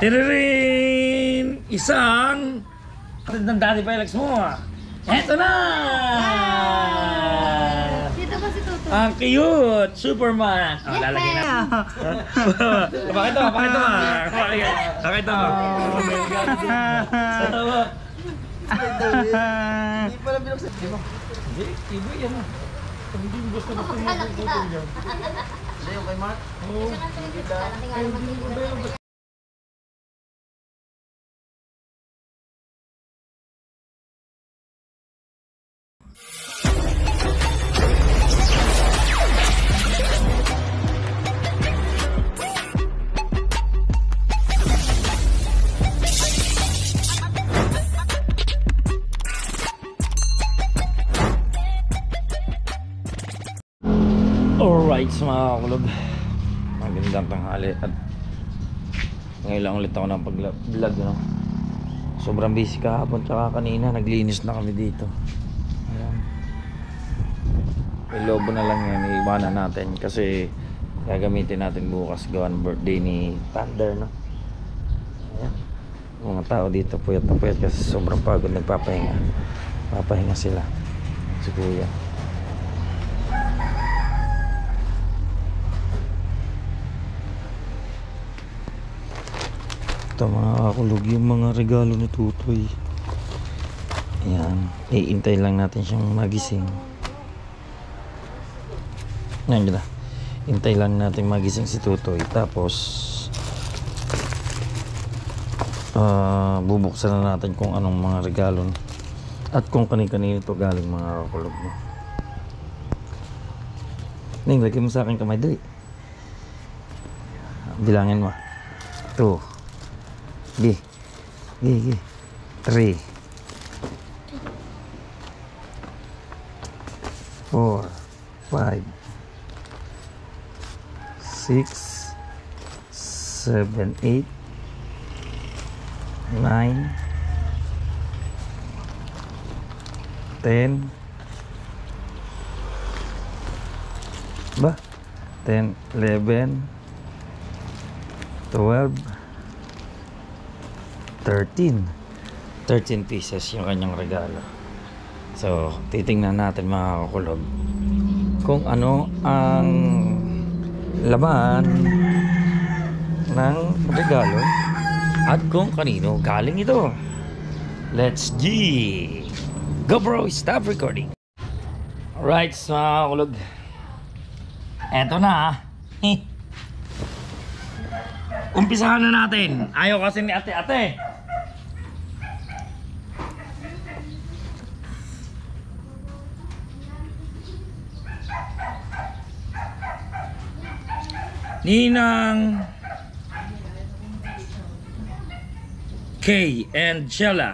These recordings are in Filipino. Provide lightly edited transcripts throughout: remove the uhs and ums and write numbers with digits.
Tiririn! Isang kapatid ng Daddy Felix mo. Eto na! Dito ba si Tuto? Ang cute! Superman! Oh, lalagyan na. Bakit mo? Bakit mo? Bakit mo? Saan mo? Hindi pala binuksan. Hindi, iba yan ah. Hindi mo gusto na Hindi yung kay Mark? Oo. Alright mga kakulog, magandang tanghali at ngayon lang ulit ako ng pag-vlog no? Sobrang busy kahapon tsaka kanina, naglinis na kami dito. Ayan. May lobo na lang yan, iiwanan natin kasi gagamitin natin bukas gawa ng birthday ni Thunder no? Ayan. Mga tao dito puyat na puyat kasi sobrang pagod, papahinga sila si kuya. Ito mga kakulog yung mga regalo ni Tutoy. Ayan, iintay lang natin siyang magising. Ayan gila, hintay lang natin magising si Tutoy. Tapos bubuksan na natin kung anong mga regalo at kung kanin-kanino ito galing mga kakulog mo. Ning, lagay mo sa akin kamay dali. Bilangin mo 2 G 3 4 5 6 7 8 9 10 ba 10 11 12 13 pieces yung kanyang regalo. So titingnan natin mga kakulog kung ano ang laman ng regalo at kung kanino galing ito. Let's go bro, stop recording. Alright mga kakulog, eto na umpisahan na natin. Ayaw kasi ni ate. Ninang K and Sheila.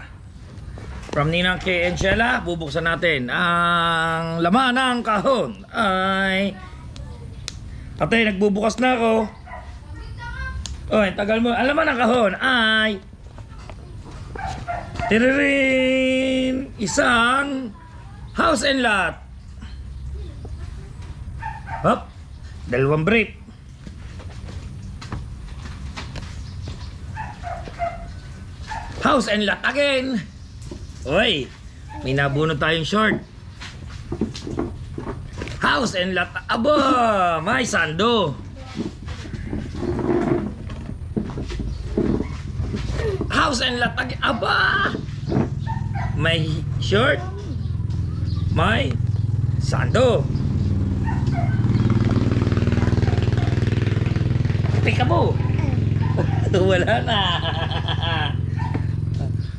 From Ninang K and Sheila, bubuksan natin. Ang laman ng kahon ay... Ate, nagbubukas na ako. Oy, tagal mo. Ang laman ng kahon ay... Tiririn! Isang house and lot. Hop! 2 brief. House and lot again. Oy, may nabunod tayong short. House and lot. Aba, may sando. House and lot again. Aba, may short. May sando. Pika mo. Wala na.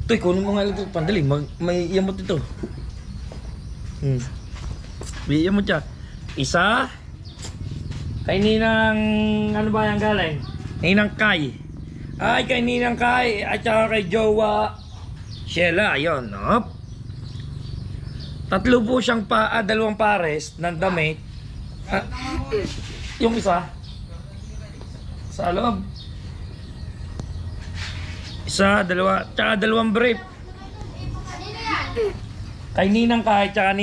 Toy, kunin mo nga lang ito. Pandali, may iyamot ito. May iyamot siya. Isa. Kay Ninang, ano ba yan galing? Ninang Kai. Ay, kay Ninang Kai. At saka kay Jowa Sheila. Ayun, hop. 3 po siyang 2 pares ng damit. Yung isa. Sa loob. Isa, 2, tsaka 2 brief. Kay Ninang Kai, tsaka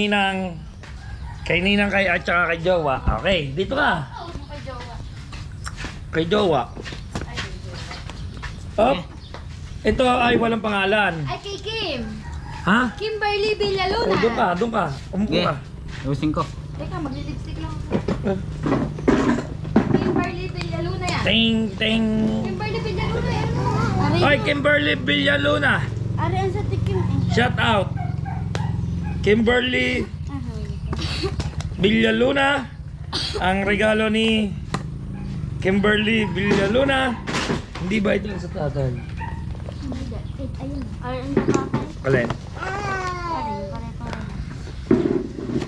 kay Ninang Kai at tsaka kay Jowa. Okay, dito ka. Kay Jowa. Op. Ito ay walang pangalan. Ay, kay Kim. Ha? Kimberly Villaluna. Oh, doon ka. Umupo Okay. ka. Ayusin ko. Teka, magli-lipstick lang ako. Kimberly Villaluna yan. Ting, ting. Kimberly Villaluna yan. Ari, Oy, Kimberly Villaluna. Ari ang sa tikim. Shout out. Kimberly Villaluna. Ang regalo ni Kimberly Villaluna. Hindi ba ito yung sa tatay? Ayun. Ari ang nakakay. Alin? Ari, pare-pare.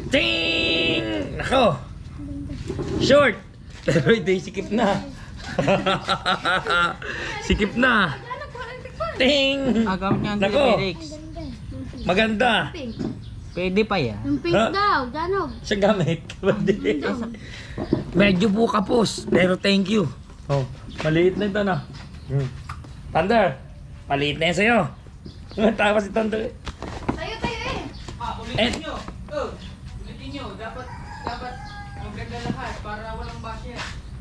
Ting! Nako! Short! Pero hindi, sikip na. Sikip na. Ting! Gamit niya ang Nako! Felix. Maganda. Pink. Pwede pa yan. Yung pink Ha? daw, Janog. Siya gamit. Hindi. Medyo po kapos, pero thank you. Oh, maliit na ito na. Thunder, maliit na yan sa'yo. Tawa si Thunder. Tayo eh. Ulitin nyo. Ulitin nyo. Dapat maganda lahat para walang basya.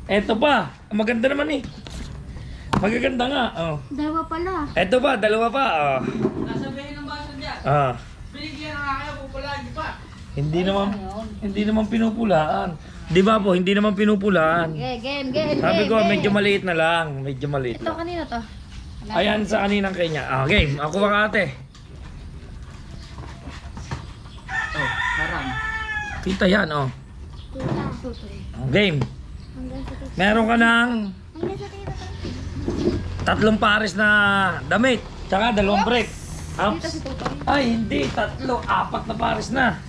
Eto pa, maganda naman eh. Magaganda nga. Oh. Dalawa pala. Eto pa, dalawa pa. Oh. Nasabihin ng basya dyan. Ah. Binigyan na nga kayo, pupulaan pa. Hindi naman pinupulaan. Di ba po, hindi naman pinupulaan. Game. Sabi ko, medyo maliit na lang. Medyo maliit Ito, lang. kanino to? Ayan sa kaninang kanya. Ah, game. Ako ba ate? Oh, haram. Kita yan, oh. Tutoy. Oh, game. Hanggang sa tito. Meron ka ng Hanggang sa tito. 3 pares na damit. Tsaka 2 break. Dito Ups. si Tutoy. Ay, hindi. 3, 4 na pares na.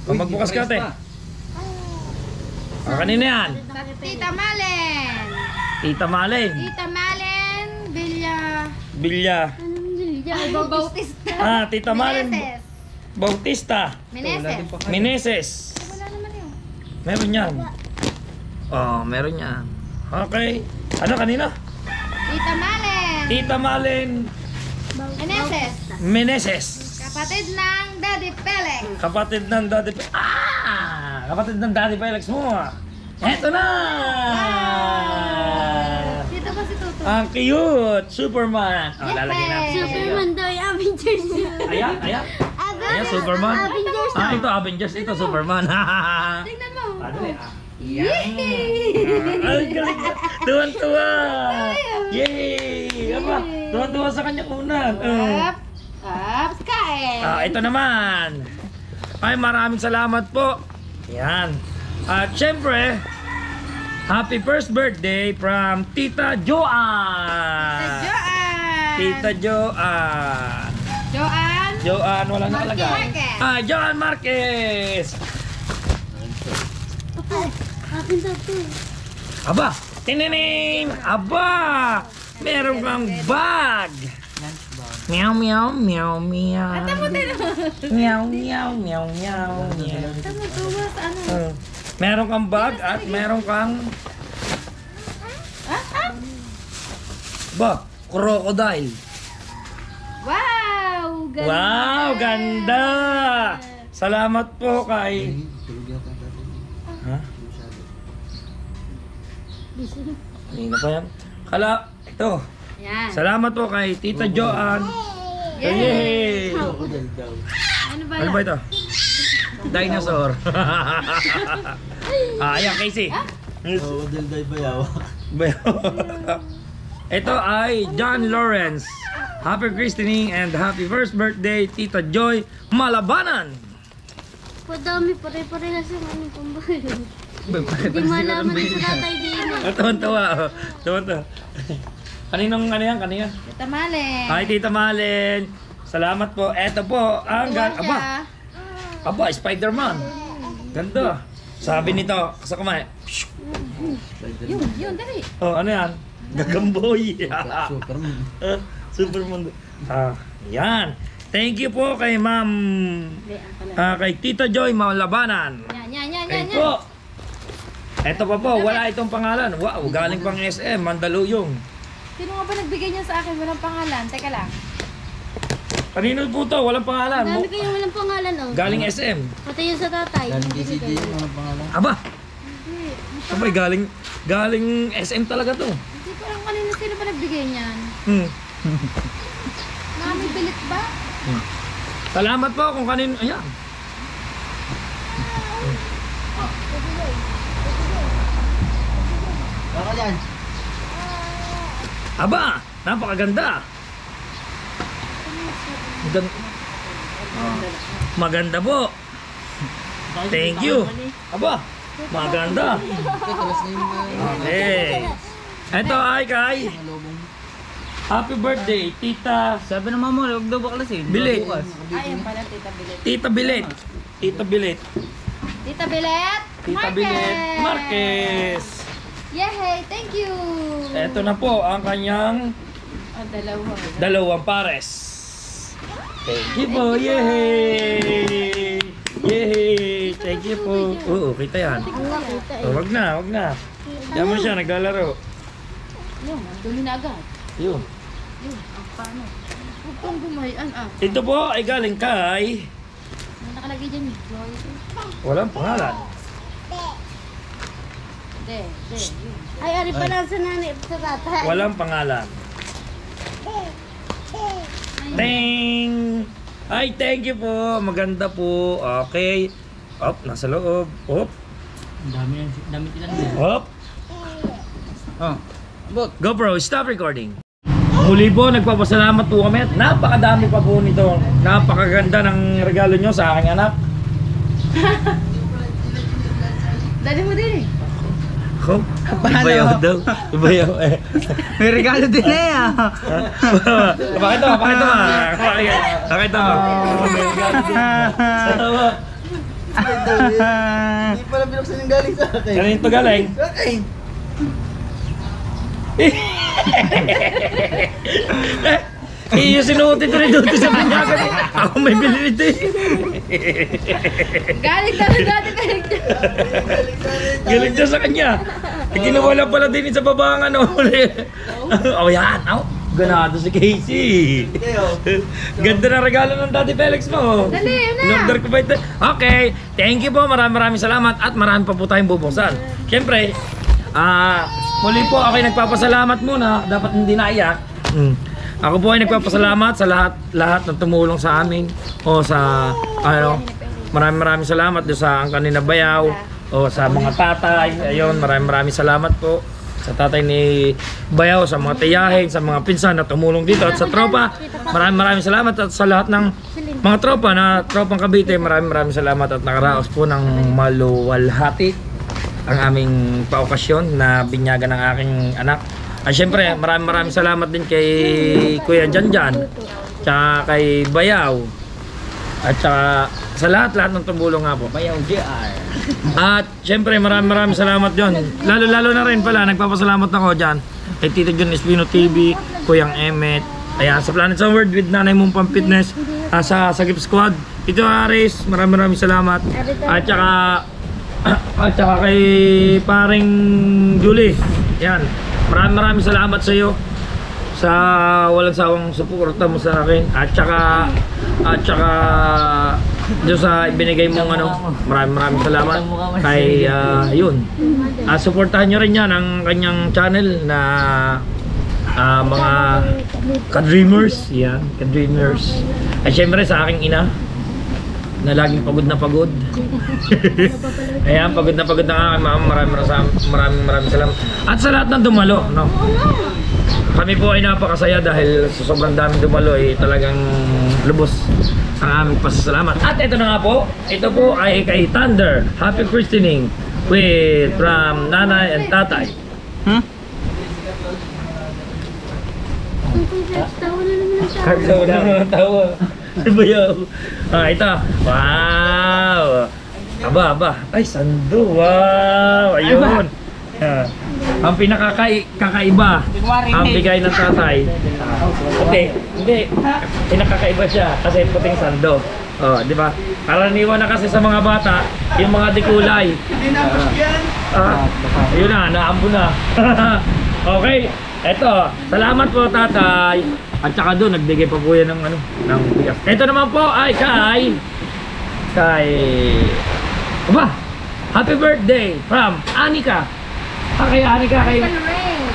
O, magbukas ka, ate. O, kanina yan. Sa Tita Malen. Tita Malen. Tita Malen Villa. Bilya. Anong Villa? Bautista. Ah, Tita Malen. Meneses. Bautista. Meneses. Meneses. Wala naman yun. Meron yan. Oh, meron yan. Okay. Ano kanina? Tita Malen. Tita Malen Meneses. Meneses. Kapatid ng Daddy Pelek. Kapatid ng Daddy Felix. Kapatid ng Daddy Felix mo. Eto na! Dito ba si Tutoy? Ang cute! Superman! Oh, lalagyan natin. Superman daw yung Avengers. Ayan. Ayan, Superman. Avengers. Ito Avengers. Ito Superman. Tingnan mo. Padali. Yay! Ay, galing na. Tuwan-tuwa! Yay! Aba, tuwan-tuwa sa kanyang unan. Up, kain. Ito naman. Ay, maraming salamat po. Yan. At syempre, happy first birthday from Tita Joanne. Joanne. Tita Joanne. Joanne. Joanne, wala nakalagay. Marquez. Joanne Marquez. Akin sa to. Aba, tinining. Aba, meron kang bag. Meow, meow, meow, meow. Meow, meow, meow, meow, meow. Tama sa ano? Meron kang bag at meron kang ba, crocodile. Wow! Ganda. Wow, ganda! Salamat po kay... Ha? Kanina pa yan? Ito. Yan. Salamat po kay Tita Joanne. Yay! Ano ba Ano yan? ba ito? Dinosaur. Ayan, Casey. Oo, dalday bayaw. Ito ay John Lawrence. Happy christening and happy first birthday, Tita Joy Malabanan. Padami, pare-parehas yung ano pambayan. Hindi malaman sa tatay din. Tuwan-tuwa. Tuwan-tuwa. Kaninong ano yan? Kanina? Tita Malen. Hi, Tita Malen. Salamat po. Eto po. Ang Tuwa Aba, siya. Spider-Man. Ganda. Sabi nito, sa kamay. Yun, dali. Oh, ano yan? Gagamboy. Superman. Superman. Yan. Thank you po kay Ma'am, kay Tita Joy Malabanan. Yan. Thank po. Eto pa po, wala itong pangalan. Wow, galing pang SM, Mandaluyong. Sino nga ba nagbigay niya sa akin? Walang pangalan. Teka lang. Kanino po to? Walang pangalan. Dami kayong walang pangalan, oh. Galing SM. Pati yung sa tatay. Galing kay CJ yung mga pangalan. Aba, abay, galing SM talaga to. Hindi, Hindi ko alam kanina sino pa nagbigay niyan. Hmm. Mami, bilit ba? Salamat po kung kanino. Ayan. Baka dyan. Aba, napakaganda. Maganda po. Thank you. Aba, maganda. Talas na yung Okay. Ito ay kay malubong. Happy birthday, Tita Sabi ng mama, huwag daw baklasin. Bilit. Ayun pala, Tita Bilet. Tita Bilet. Tita Bilet. Tita Bilet? Tita Bilet Marquez. Yay! Thank you! Ito na po ang kanyang Dalawa. dalawang pares. Thank you po. Yay! Yay! Thank you po. Oo, kita yan. Ang nakita Oh, wag na, wag na. Diyan mo siya, naglalaro. Yun, andun na agad. Yun. Yun, ang paano? Huwag kang gumayan Ito po ay galing kay Ano nakalagay dyan eh? walang pangalan. De. Ay, ari pa lang sa nanay sa tatay. Walang pangalan. Ting! Ay, thank you po. Maganda po. Okay. Op, nasa loob. Op. Dami tinan mo. Op. Oh. Bot. GoPro, stop recording. Muli po, nagpapasalamat po kami at napakadami pa po nito. Napakaganda ng regalo nyo sa aking anak. Dali mo din eh. Ko, ibayaw daw. Ibayaw eh. May regalo din eh ah. Pakita mo, pakita mo. Pakita mo. May regalo din. Sa tawa. Hindi pala binuksan yung galing sa akin. Kanino to galing? Okay. Yung sinuot ito rin doon sa pinyagan eh. Ako may bili nito eh. Galing talaga dati galing dyan. Galing siya sa kanya. Ikinawala pala din sa baba ang ano. Oh yan. Oh, ganado si Casey. Ganda na regalo ng Daddy Felix mo. Dali, yun na. In-order ko ba ito? Okay. Thank you po. Maraming salamat. At marami pa po tayong bubuksan. Siyempre, muli po ako ay nagpapasalamat muna. Dapat hindi naiyak. Ako po ay nagpapasalamat sa lahat ng tumulong sa amin o sa maraming salamat do sa ang kanina bayaw o sa mga tatay. Ayun, maraming salamat po sa tatay ni Bayaw, sa mga tiyahin, sa mga pinsan na tumulong dito at sa tropa. Maraming salamat at sa lahat ng mga tropa na tropang Cavite. Maraming salamat at nakaraos po ng maluwalhati ang aming paokasyon na binyagan ng aking anak. At syempre, maraming salamat din kay Kuya Janjan, tsaka kay Bayaw, at tsaka sa lahat ng tumulong nga po. Bayaw JR. At syempre, maraming salamat dyan. Lalo na rin pala, nagpapasalamat ako dyan kay Tito John Espino TV, Kuyang Emmet, ayan, sa Planet World with Nanay Mumpang Fitness, sa Sagip Squad, Tito Aris, maraming salamat. At tsaka kay paring Julie, yan. Maraming salamat sa iyo sa walang sawang suporta mo sa akin at saka Diyos sa ibinigay mong ano. Maraming salamat kay yun. Suportahan niyo rin yan ang kanyang channel na mga ka-dreamers, yan, ka-dreamers. At syempre sa aking ina na laging pagod na pagod. Ayan, pagod na aking mama. Maraming salamat. At sa lahat ng dumalo, no? Kami po ay napakasaya dahil sa sobrang daming dumalo ay talagang lubos ang aming pasasalamat. At ito na nga po, ito po ay kay Thunder. Happy christening with from Nanay and Tatay. Tawa na naman ang tawa. Kagsaw na ng tawa. Bayaw. Ito. Wow. Aba. Ay, sando. Wow. Ayun. Ang pinakakaiba ang bigay ng tatay. Hindi. Pinakakaiba siya kasi puting sando. Oh, di ba? Karaniwan na kasi sa mga bata, yung mga dikulay. Hindi na yan. Yun na, naambo na. Okay. Eto, salamat po tatay. At saka doon, nagbigay pa po yan ng ng bigas. Ito naman po ay kay happy birthday from Anika. Kay Anika, kay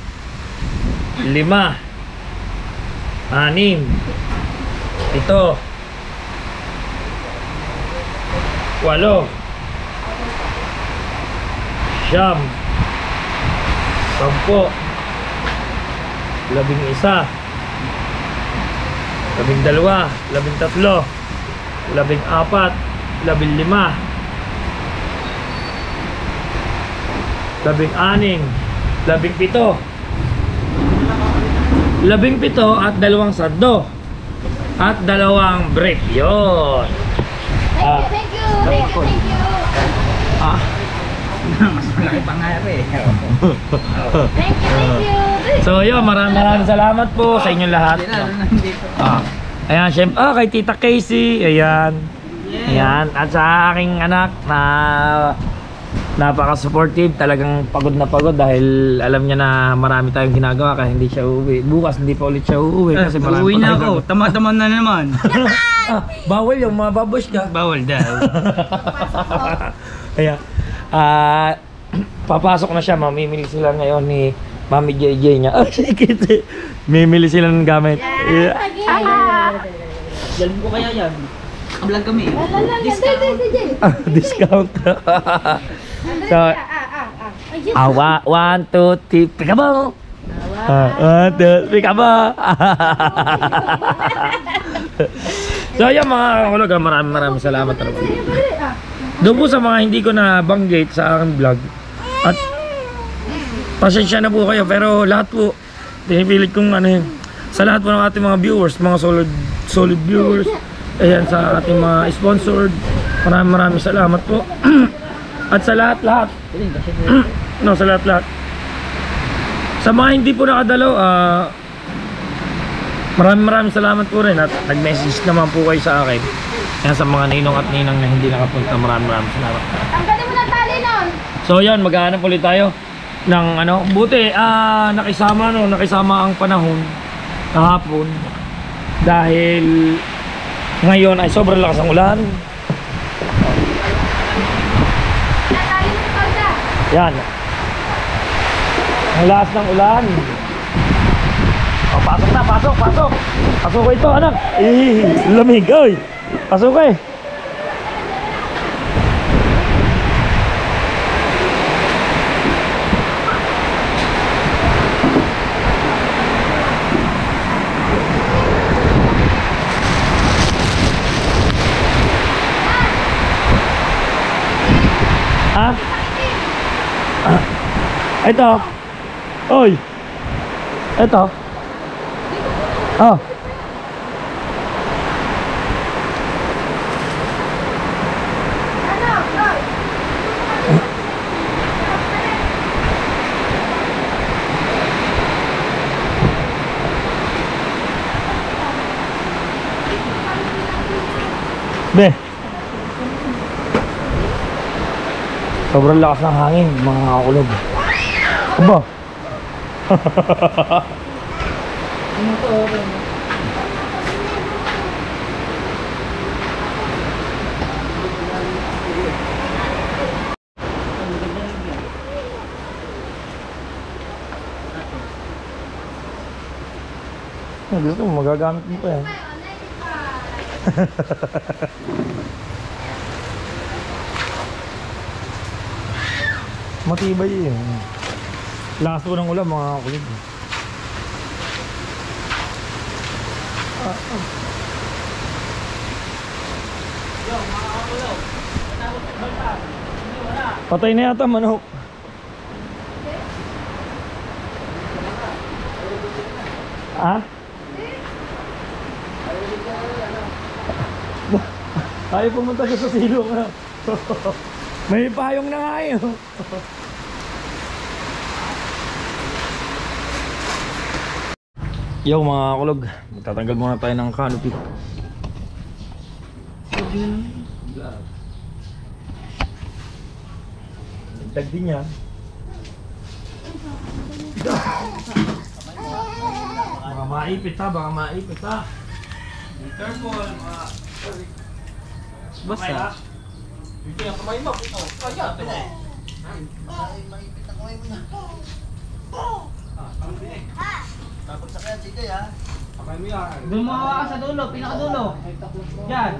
5, 6, 7, 8, 9, 10, 11, 12, 13, 14, 15, 16, 17, 17 at 2 sardo at 2 brief. Yun. Thank you. Mas malaki pa nga rin. Thank you. So yun, maraming salamat po sa inyong lahat. Ayan, syempre, kay Tita Casey, ayan. Ayan, at sa aking anak na napaka-supportive, talagang pagod na pagod dahil alam niya na marami tayong ginagawa kaya hindi siya uuwi. Bukas hindi pa ulit siya uuwi kasi marami Uwi pa na tayong ako. Tama-tama na naman. bawal yung mga babosh ka. Bawal daw. Kaya, papasok na siya, mamimili sila ngayon ni Mami JJ niya. Oh, sige. Mimili sila ng gamit. Yeah. Galing ko kaya yan. Vlog kami. Discount. So, 1, 2, 3, peekaboo. 1, 2, peekaboo. So, ayan mga kakulog, maraming salamat talaga. Doon po sa mga hindi ko na banggit sa aking vlog. At pasensya na po kayo, pero lahat po pinipilit kong sa lahat po ng ating mga viewers, mga solid viewers, ayan, sa ating mga sponsored, maraming salamat po. At sa lahat no, sa lahat sa mga hindi po nakadalaw, Maraming salamat po rin at nag-message naman po kayo sa akin. Yan sa mga ninong at ninang na hindi nakapunta, maraming salamat. Tanggalin mo na tali nun. So yan, maghahanap ulit tayo ng ano, buti nakisama ang panahon kahapon dahil ngayon ay sobrang lakas ang ulan. Tali mo na kalda. Yan. Ang lakas ng ulan. Oh, pasok na, pasok. Pasok ko ito, anak. Lamig, oy. Pasok ka eh. Ha? Ito. Oy. Ito. Oh. Be. Sobrang lakas ng hangin, mga kakulog. Aba. Gusto mo, magagamit mo pa yan. Matibay yun. Lakas po ng ulam, mga kulig. Patay na yata manok. Ha? Ayaw pumunta siya sa silong. May payong na nga eh. Yo mga kulog, magtatanggal muna tayo ng canopy. Dag din yan. Baka maipit ha, baka maipit ha. Be careful mga... Basta. Ito yung kamay mo. Kaya ito mo. Maipit ang kamay mo na. Tapos sa kaya, sige ha. Kamay mo yan. Doon mo hawakan sa dulo, pinakadulo. Yan.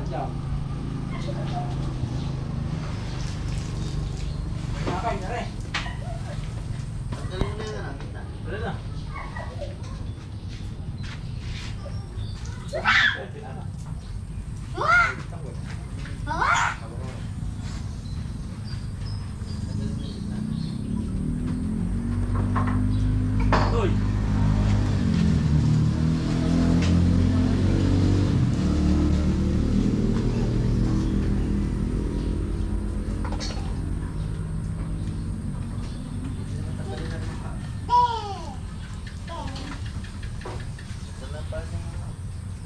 Tanggalin mo na yun. Wala na. Hoy.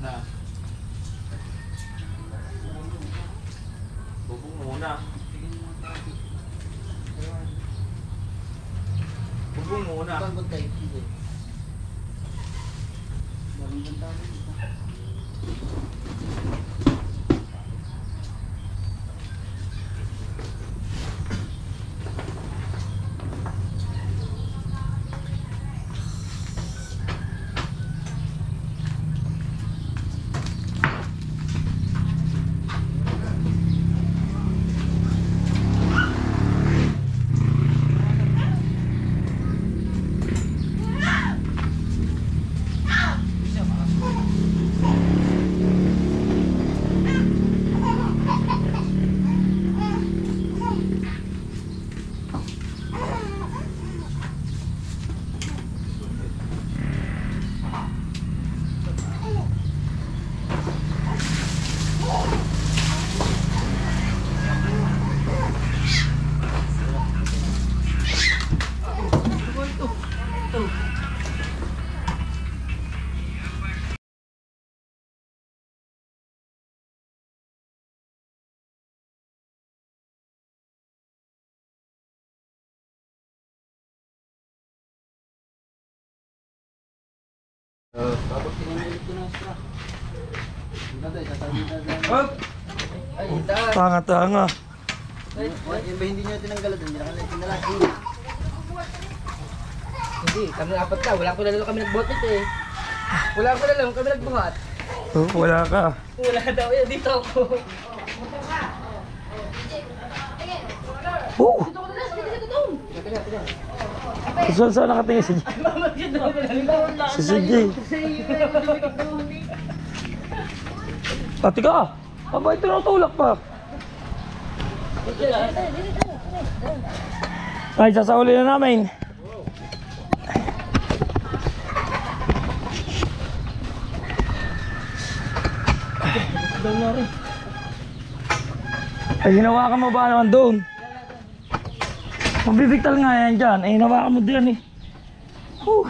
Na. Bubong muna. Bubong muna. Pagod kayo, sige. Tapos tinimilit ko ng straw. Ang ganda, isasabihin na. Oh! Ay, hinta. Tanga-tanga. Yung ba hindi nyo tinanggalan? Hindi na kami tinalas. Hindi, kami apat na. Wala ko na lang kami nagbotit eh. Wala ko na lang kami nagbuhat. Oh, wala ka. Wala daw yan. Dito ako. Oh! Saan nakatingin si Jay? Si CJ. Ate ka! Abay, tinutulak pa. Ay, sasauli na namin. Ay, hinawakan mo ba naman doon? Mabibigtal nga yan dyan. Eh, hinawakan mo dyan eh. Whew.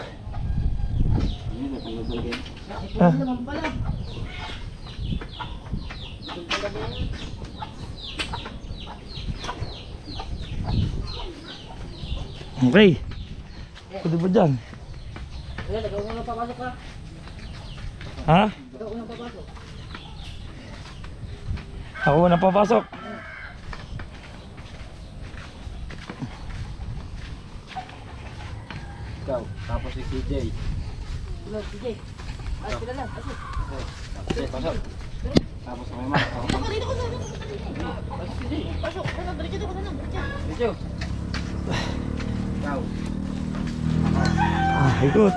Ah. Okay. Pwede ba dyan? Ayan, ikaw muna papasok ka. Ha? Ikaw muna papasok. Ako na papasok. Ikaw, tapos si CJ. Hello, sige. Ay, sila lang. Pasok. CJ, pasok. Tapos sa mama. Pasok. Dito ko na lang. Dito. Ikaw. Ah, ikot.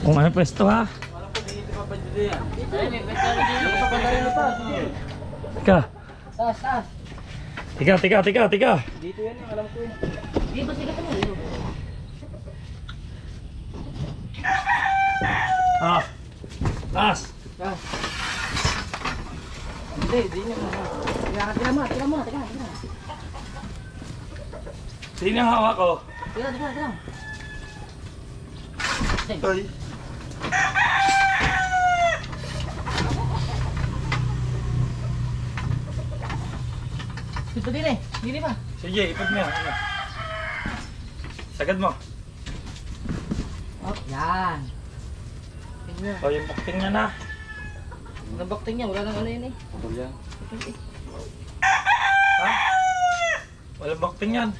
Kung ano pwesto ha? Tika. Taas, taas. Tika. Dito yan yung alam ko yun. Di ba sige mo? Ah. Taas. Taas. Hindi niya mo. Tira mo. Sino ang hawak ko? Tira. Ay. Dito din eh. Dili pa. Sige, ipag mo. Sagad mo. Oh, yan. Tingnan. O, yung bukting niya na. Nabakting niya. Wala nang ano yun eh. Putol yan. Ha? Walang bukting yan.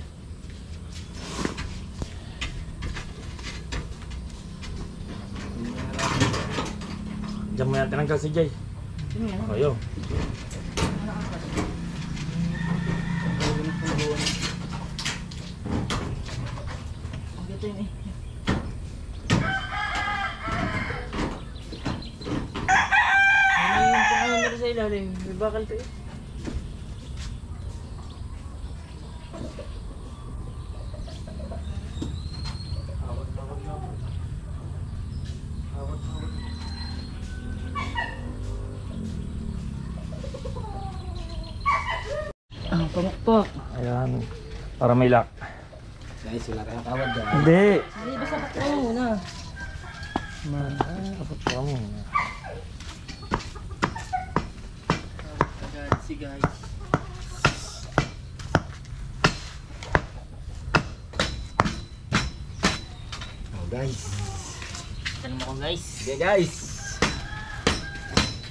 Diyan mo yan tinanggal si Jay. Sino yan? O, yun. Dito yun eh. Ano yung pangalan nila sa ilalim? May bakal to eh. Ang pamukpok. Ayan. Para may lock. Guys, wala kayong kawad dyan. Hindi. Hindi, basta pakita mo muna. Man, kapag ka mo. Si guys. Oh, guys. Tanong mo ko guys. Sige, guys.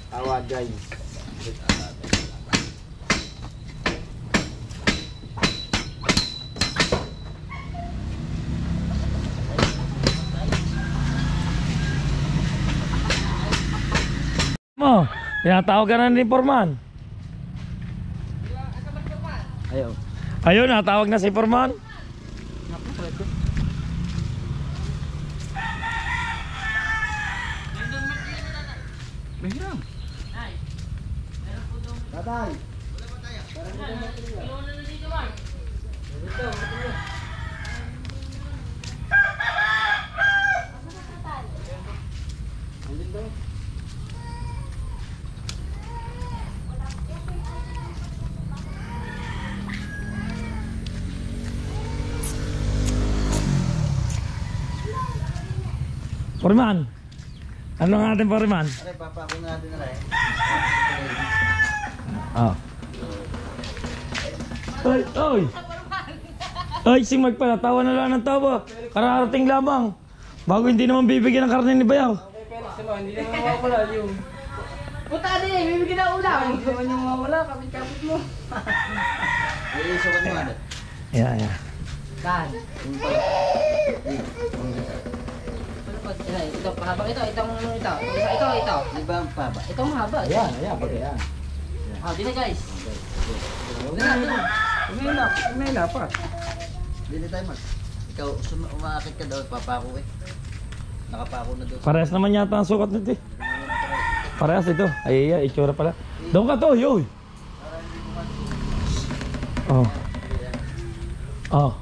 Tawad, guys. Mo, tinatawag ka na ni Forman. Ayaw. Ayun, natawag na si Forman. Naku, pwede. Mahirap. Tatay. Forman, Ano nga ating pariman? Aray, papako na natin na rin. Oh. Oy, oy. Ay, si Mark pala, tawa na lang ng tawa. Kararating lamang. Bago hindi naman bibigyan ng karne ni Bayaw. Hindi naman mawawala yung... Puta din, bibigyan na ulam. Hindi naman yung mawawala, kapit-kapit mo. Eh, sukat mo ano? Yeah, yeah. Saan? Ito, pahaba ito, itong ito. Ito. Di ba ang paba? Itong mahaba. Ayan, bagay yan. Di na guys. Umila pa. Dili tayo mag. Ikaw, umaakit ka daw, papako eh. Nakapako na daw. Parehas naman yata ang sukat nito eh. Parehas ito. Ay, ay, itsura pala. Doon ka to, yoy. Oh. Oh.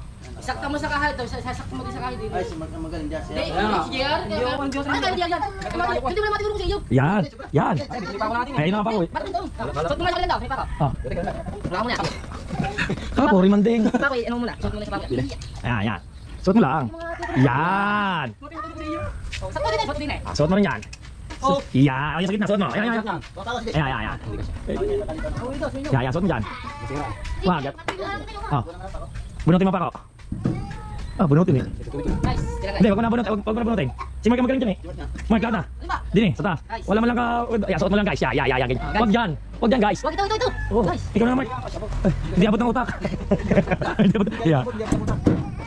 Isakta mo sa kahit, sasakta mo din sa kahit. Ay, si Mark na magaling dyan. Hindi, si JR. Hindi mo naman tinuro sa iyo. Yan, yan. Hindi pa ako natin. Ay, nakapako eh. Bakit ito? Suot mo na sa kalenda, may pako. Ah. Wala mo na. Kapo, rimanding. Pako, ano muna? Suot mo na sa pako. Ayan, yan. Suot mo lang. Yan. Suot din eh. Suot mo rin yan. Yan. Ay, sakit na. Suot mo. Ayan, ayan, ayan. Ayan, ayan, ayan. Yan, yan. Suot mo dyan. Wag. Ah. Bunutin mo pa ako. Ah, bunutin eh. Guys, Hindi, wag mo na bunot. Wag mo na bunutin. Si Mark ang magaling dyan eh. Mark, lahat na. Dini, sa taas. Wala man lang ka... Yan, suot mo lang guys. Yan, yan, yan. Wag dyan. Wag dyan guys. wag ito. Oh, ikaw na Mark. Ay, hindi abot ng utak. Hindi abot. Yeah.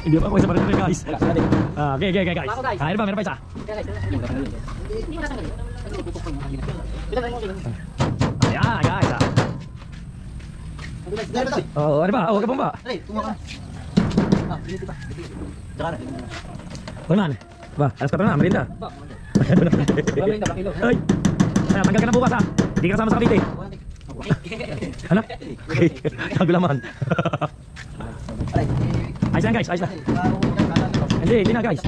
Hindi abot ako isa pa rin guys. Ah, okay, okay, guys. Ah, meron pa isa. Hindi mo natanggalin. Ayan, guys. Oh, ano ba? Oh, kapong ba? Aray, tumawa ka. Ah, dili ba? Daka na. Hoy man. Ba, alas 4 na, merinda. Ay. Ay, tanggal ka na bukas ha. Hindi ka kasama sa Cavite. Ano? Gago laman. Ayos lang guys, ayos lang. Hindi na guys.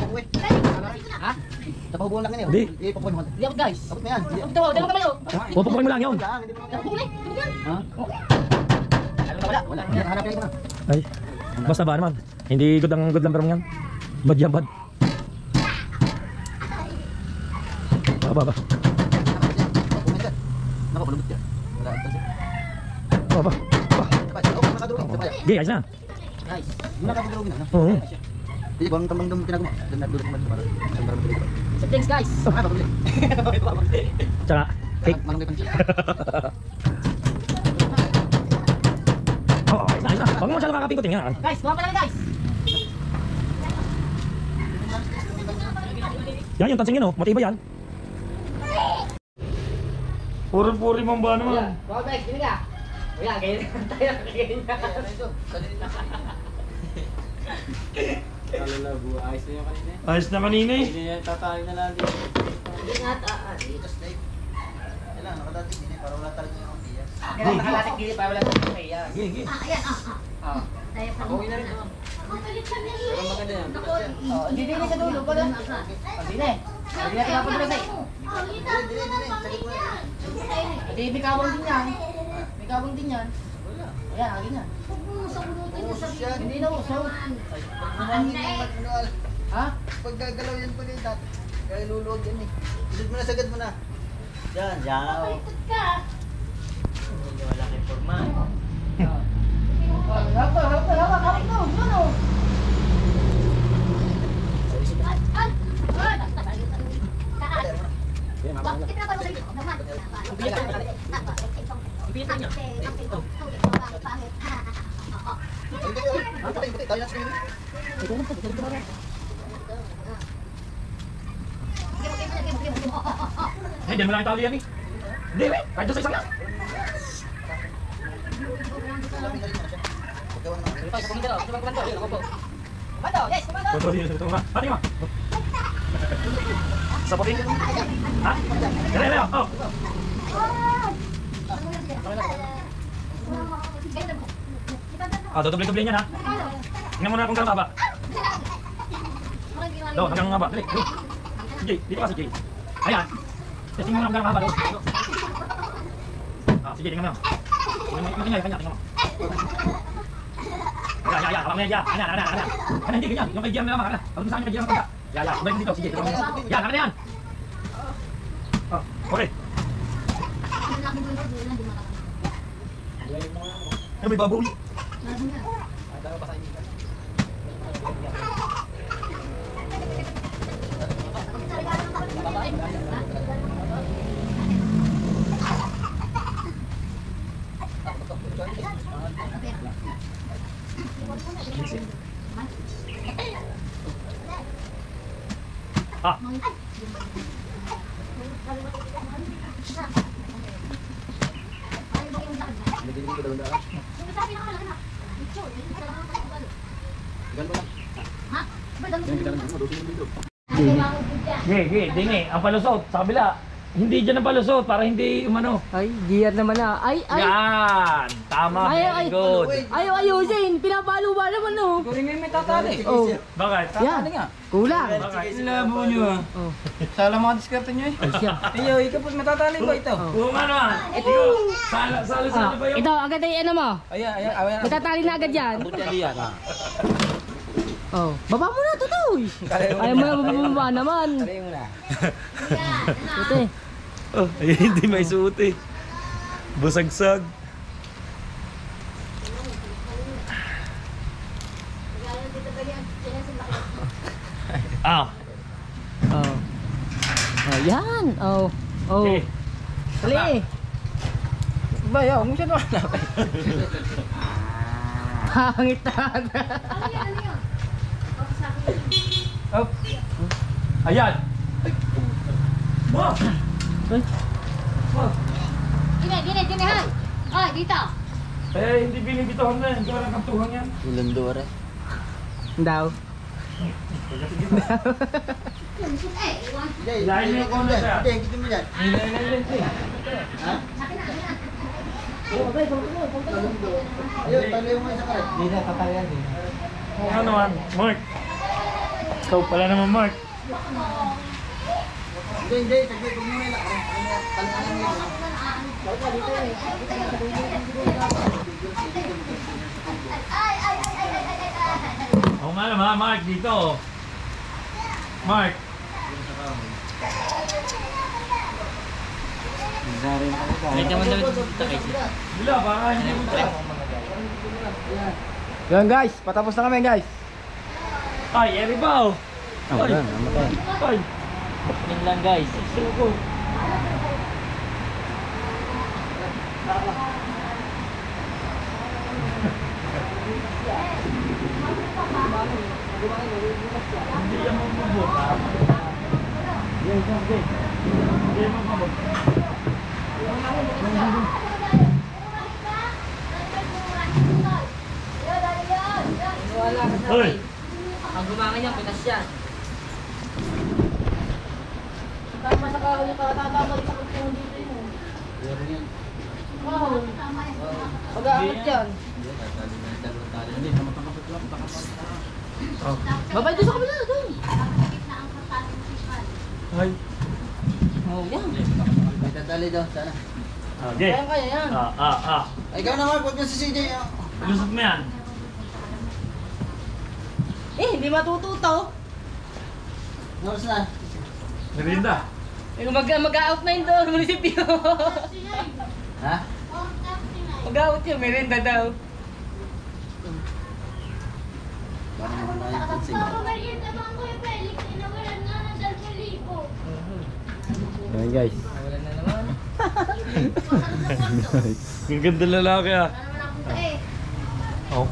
Ha? Tapahubuan lang yan eh. Hindi. Ipapon mo. Hindi ako guys. Tapos na yan. Ito, dalawa ka ba yun? Pupukuin mo lang yun. Ha? Wala. Hanapin ko na. Ay. Basta ba naman? Hindi good ang good lumber mo yan. Bad yan, bad. Ba. Nakapulubot yan. Wala ito siya. Ba. Okay, ayos na. Guys. Nakapagdurugin na. Oo. Hindi, bang tambang dum tinag mo. Doon nagdulot mo para. So thanks guys. Ah, bakit? Tsaka, cake. Manong may pansin. Oo, ayos na, ayos na. Huwag mo masyadong kakapingutin nga. Guys, kuha pa lang guys. Yan yung tansing yun oh, matibay yan. Puri-puri mong ba naman? Kuha guys, gini ka. Kuya, ganyan tayo. Ganyan. Kalalabu, ayos na yung kanina. Ayos na kanina eh. Hindi niya tatayin na lang dito. Hindi nga taan. Ito snake. Kailangan nakadating din eh para wala talaga yung tiyas. Kailangan nakalatik gili para wala sa kaya. Gigi. Ah. Tayo pa. Uwi na rin. Pero maganda yan. Oh, hindi din sa dulo pa lang. Hindi na eh. Hindi na pinapadala sa'yo. Hindi, may kawang din yan. May kawang din yan. Ayan, agin yan. Hindi na usaw. Ha? Pag gagalaw yan pa rin dati. Kaya luluwag yan eh. Isod mo na, sagad mo na. Yan, yan. Wala kay forma. Hawak mo. Yun o. Tayo na sa kanila. Eh, dyan mo lang yung tali yan eh. Hindi eh, kahit doon sa isang yan. Bato, yes, bato. Ito nga. Pati mo. Sa puti. Ha? Kaya oh. Ah, dodoble-doble niyan ha. Tingnan mo na kung gano'ng haba. Do, hanggang haba. Dali, dali. Sige, dito ka si Jay. Ayan. Tingnan mo na kung gano'ng haba. Ah, sige, tingnan mo. Tingnan mo, kanya. Ya, abang meja. Ana. Ana hindi ganyan. Yung kay Gian na naman, ana. Pag sa akin kay Gian na pagka. Ya, balik dito, sige. Ya, ano yan? Okay. Ay, may baboy. Ah. Dingi. Ang palusot, sa kabila. Hindi dyan ang palusot, para hindi umano. Ay, giyan naman na. Ay. Yan! Tama, Ay. very good. Ayaw ayusin. Pinapalo ba naman oh. Kunin mo yung may tatali. Oh. Bakit? Yan. Kulang. Bakit? Labo nyo ah. Oh. Sala mga diskarte nyo eh. Ay siya. Iyo, ikaw po matatali ba ito? Oo nga naman. Ito, salo-salo ba yun? Ito, agad ay ano mo. Ayan. Matatali na agad yan. Buti aliyan. Oh. Baba mo na, tutoy. Ayaw mo na bababa naman. Tali mo na. Ito Oh, ay, hindi may suot eh. Busagsag. Ah. Oh. Oh, yan. Oh. Oh. Okay. Dali. Ba, yaw, kung siya naman natin. Hangit na. Up. Ayan. Ma! Ay. Gini, ha? Ah, dito. Eh, hindi binibitahan na yan. Kaya kantuhan yan. Ilan dore? Daw. Ilahin mo yung kono siya. Hindi, kita mo yan. Ha? Ayun, talo mo isa ka rin. Hindi na, tatalian din. Ano naman? Mark. Ikaw pala naman, Mark. Hindi, saglit, huwag mo nila. Talangan mo yun. Oo nga naman, Mark, dito. Mark. Kahit naman daw dito kayo. Wala, baka hindi mo siya. Yan guys, patapos na kami guys. Ay, eri ba? Ay, namatay. ay. Yun lang guys. Suko. Hindi yan mabubot, ha? Yes, okay. Hindi yan mabubot. Wala ka sa Hoy! Ang gumangan niya, pinas yan. Tama sa kahoy yung katatama sa kutong dito yun. Meron yan. Wow. Pag-aangat yan. Hindi, namatangkapit lang. Oh. Babay doon sa kabila, doon. Ay. Oh, yan. May tatali daw, sana. Okay. Kaya yan. Ay, ikaw naman, huwag mo si CJ. Lusot mo yan. Eh, hindi matututo. Noras na. Merinda. Mag-out na yun doon, munisipyo. Ha? Mag-out yun, merenda daw. Paano naman na yung pansin? Yan guys. Wala na naman. Ang ganda lalaki ah. Oh.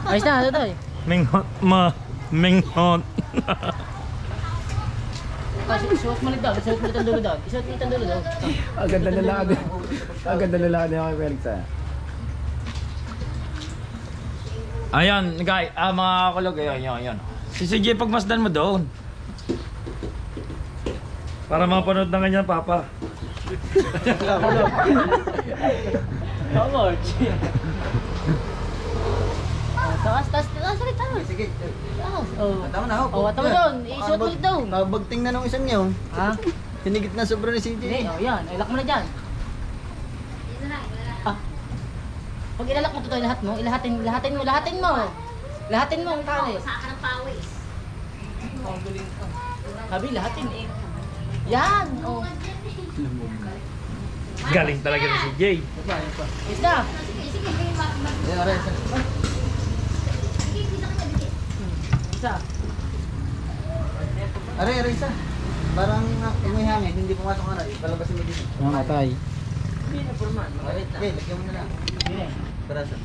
Ayos na, tutoy. Minghot minghot. Suot mo daw, suot mo itang dulo daw. Suot mo itang dulo daw. Ang ganda na lakad. Ang ganda na lakad niya kay Felix ah. Ayan, guys, mga kulog, ayun. Si CJ pagmasdan mo doon. Para mapanood na kanya, Papa. Tama, taas, ulit, taas. Sige. Oh. Tama na, Oh, tama doon. Isuot ulit doon. Kabagting na nung isang yun. Ha? Hinigit na sobra ni CJ. Hindi, oh, yan. Ilak mo na dyan. Ah. Pag ilalak mo tutoy lahat mo, ilahatin mo. Lahatin mo ang tali. Saka ng pawis. Sabi, lahatin eh. Yan, oh. Galing talaga na si Jay. Isa. Ayan, aray, isa. Isa. Aray, aray, isa. Parang may hangin, hindi pumasok nga na. Palabasin mo dito. Namatay. Aray, okay, lagyan mo na lang. Karasa.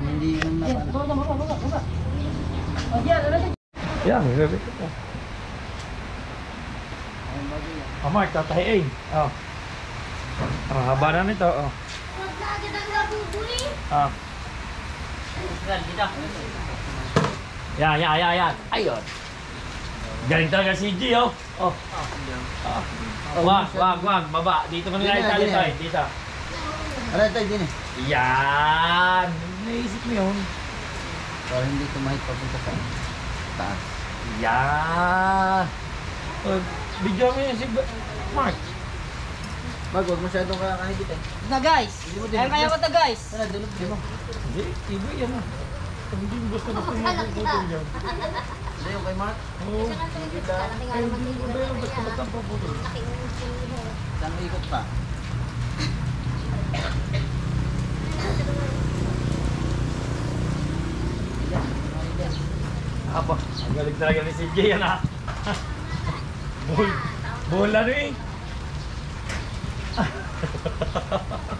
Hindi yung Yan, napano. baba. O, yan, ano yan? Yan, gabi ko. Mark, tatahiin. Oh. Ang haba na nito. Oh. Huwag na agad ang nabubuhay. Ah. Yan. Ayun. Galing talaga si G, oh. Oh. Wag. Baba. Dito mo nila itali tayo. Dito. Aray, tayo din eh. Yan. Naisip mo yun. Para hindi tumahit papunta sa taas. Yan. Video mo yun si Mark. Wag masyadong kakahigit eh. Na guys. Kaya ko to guys. Tara, dulog mo. Hindi, iba yan ah. Hindi mo gusto mo puputol yan. Hindi yung kay Mark. Oo. Isang ikot pa. Aba, ang galing talaga ni CJ yan ah. Bola na eh.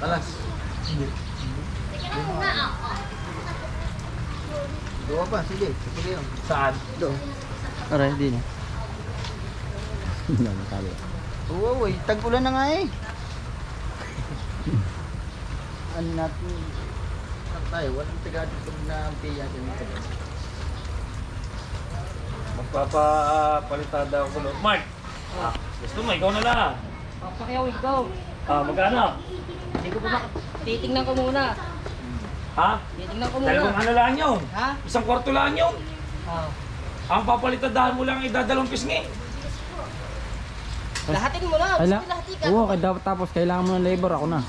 Alas. Dua pa, sige. Sige yun. Saan? Doon. Aray, di na. Hindi na matalo. Oo, tag-ulan na nga eh. Ano natin? Tayo, walang tigadid pag na-ampiyan sa mga tayo. Magpapalitada ako sa loob. Mark! Gusto mo, ikaw na lang. Pakiyaw ikaw. Magkano? Hindi ko pa titingnan ko muna. Ha? Titingnan ko muna. Dalawang ano lang yun? Ha? Isang kwarto lang yun? Oh. Ang papalitadahan mo lang ay dadalawang pisngi. Lahatin mo na. Ay, Gusto mo lahati ka. oo, tapos kailangan mo ng labor, ako na.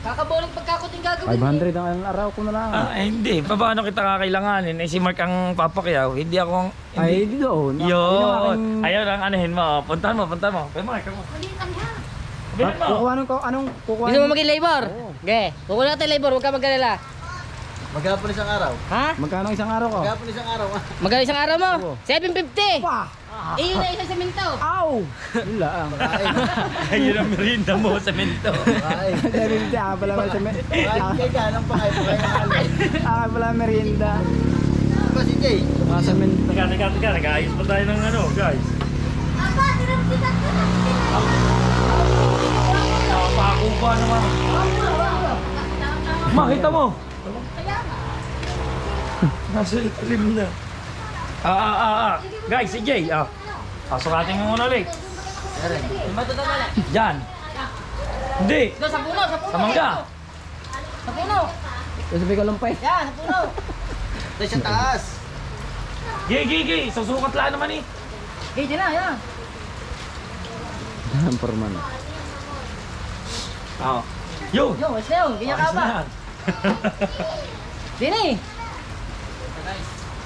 Kakaboling pagkakuting gagawin. 500 ang araw ko na lang. Hindi. Paano kita kakailanganin? Si Mark ang papakyaw. Hindi ako ang... Ay, di doon. Yun. Ayaw lang anahin mo. Puntahan mo. Kaya Mark, ako. Bilhin mo. Anong kukuha? Gusto mo maging labor? Oo. Okay. Kukuha natin labor. Huwag ka mag-alala. Maghapon isang araw. Ha? Magkano isang araw ko? Maghapon isang araw. Magkano isang araw mo? Oo. 750. Pa! Iyon na isang semento. Aw! Wala ang. Kain. Ayun ang merinda mo sa minto. Kain. Merienda, ako pala may Kain kay Ganang pa kayo. Ako pala merienda. Ano ba si Jay? Sa mento. Teka. Nag-ayos pa tayo ng ano, guys. Aba, tinagsigat ko na. Nakapakupa naman. Makita mo. Nasa ilim na. Guys, si Jay. Sukatin mo muna ulit. Bato daw mali. Diyan. Hindi. Doon sa puno. Sa mangga. Sa puno. Sabi ko lumpay. Yan, sa puno. Ito sa taas. Gigi. Susukat lang naman eh. Okay, dyan na, yan. Ang porman. Yun. Yo, what's yun? Ganyan ka Ayos na ba? yan. Dini.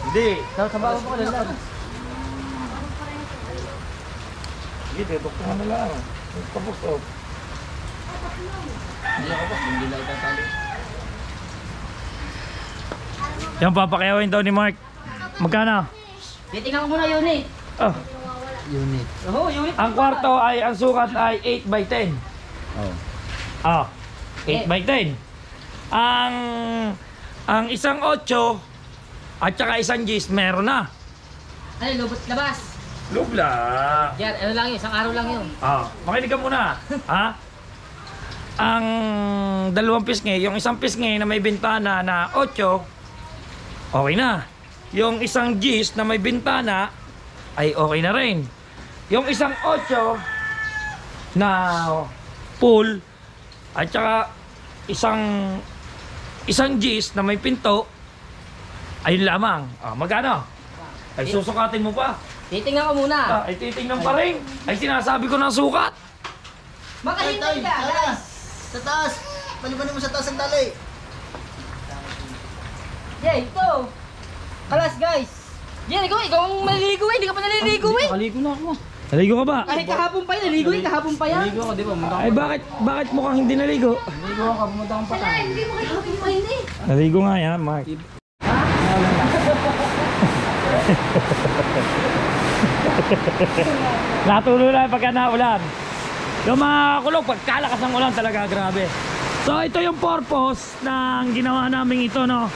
Hindi. Sa bago pa ka lang. Hindi, tutuktungan na lang. Tapos oh. Hindi ako ba? Hindi lang itatali. Yan papakayawin daw ni Mark. Magkano? Titingnan ko muna unit. Unit. Oo, unit. Ang kwarto ay, ang sukat ay 8 by 10. Oh. 8 by 10. Ang isang 8 at saka isang G's meron na. Ano, lubot labas. Lubla. Yan, ano lang yun, isang araw lang yun. Makinig ka muna. Ha? Ang dalawang pisngi, yung isang pisngi na may bintana na 8, okay na. Yung isang G's na may bintana ay okay na rin. Yung isang 8 na pool at saka isang G's na may pinto, ayun lamang. Magkano? Ay susukatin mo pa. Titingnan ko muna. Ay titingnan pa rin. Ay sinasabi ko ng sukat. Makahintay ka, guys. Sa taas. Palibanin mo sa taas ang tali. Jay, ito. Kalas, guys. Jay, ikaw ang maliligo eh. Hindi ka pa naliligo eh. Nakaligo na ako. Naligo ka ba? Ay, kahapon pa yan. Naligo yun, kahapon pa yan. Naligo ako, di ba? Ay bakit mukhang hindi naligo? Naligo ako, pumunta akong patay. Hindi mo kayo kumain eh. Naligo nga yan, Mark. Natulo na pagka naulan. Yung mga kulog, pagkalakas ng ulan talaga, grabe. So ito yung purpose ng ginawa namin ito, no?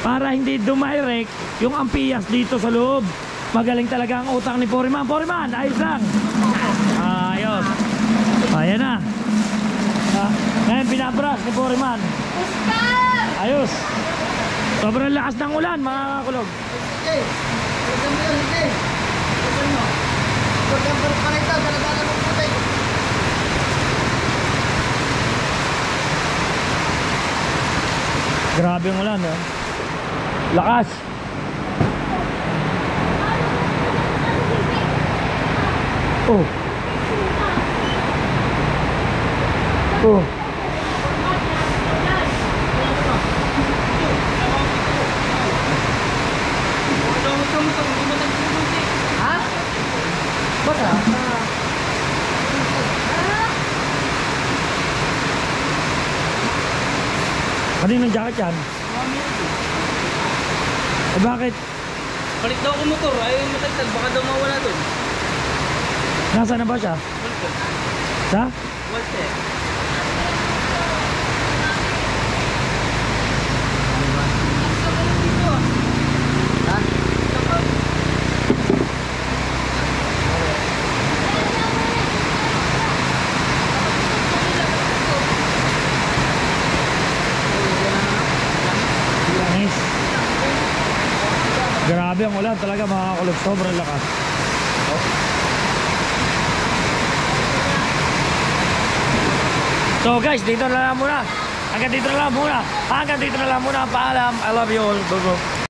Para hindi dumirect yung ampias dito sa loob. Magaling talaga ang utang ni Foreman. Foreman, ayos lang. Ayos. Ayan na. Ngayon pinabras ni Foreman. Ayos. Sobrang lakas ng ulan, mga kulog. Sige. Huwag mo yun, sige. Huwag mo. Huwag kang parita. Daladalan mo puti. Grabe ang ulan, eh. Lakas. Oh. Oh. Ha? Baka? Kaninong jacket yan? Eh bakit? Balik daw ako motor, ayaw yung matagtag, baka daw mawala doon. Nasaan na ba siya? Sa? Walter. Nice. Grabe ang ulan talaga, mga kulog. Sobrang lakas. So guys, dito na lang muna. Hanggang dito na lang muna. Paalam. I love you all. Go go.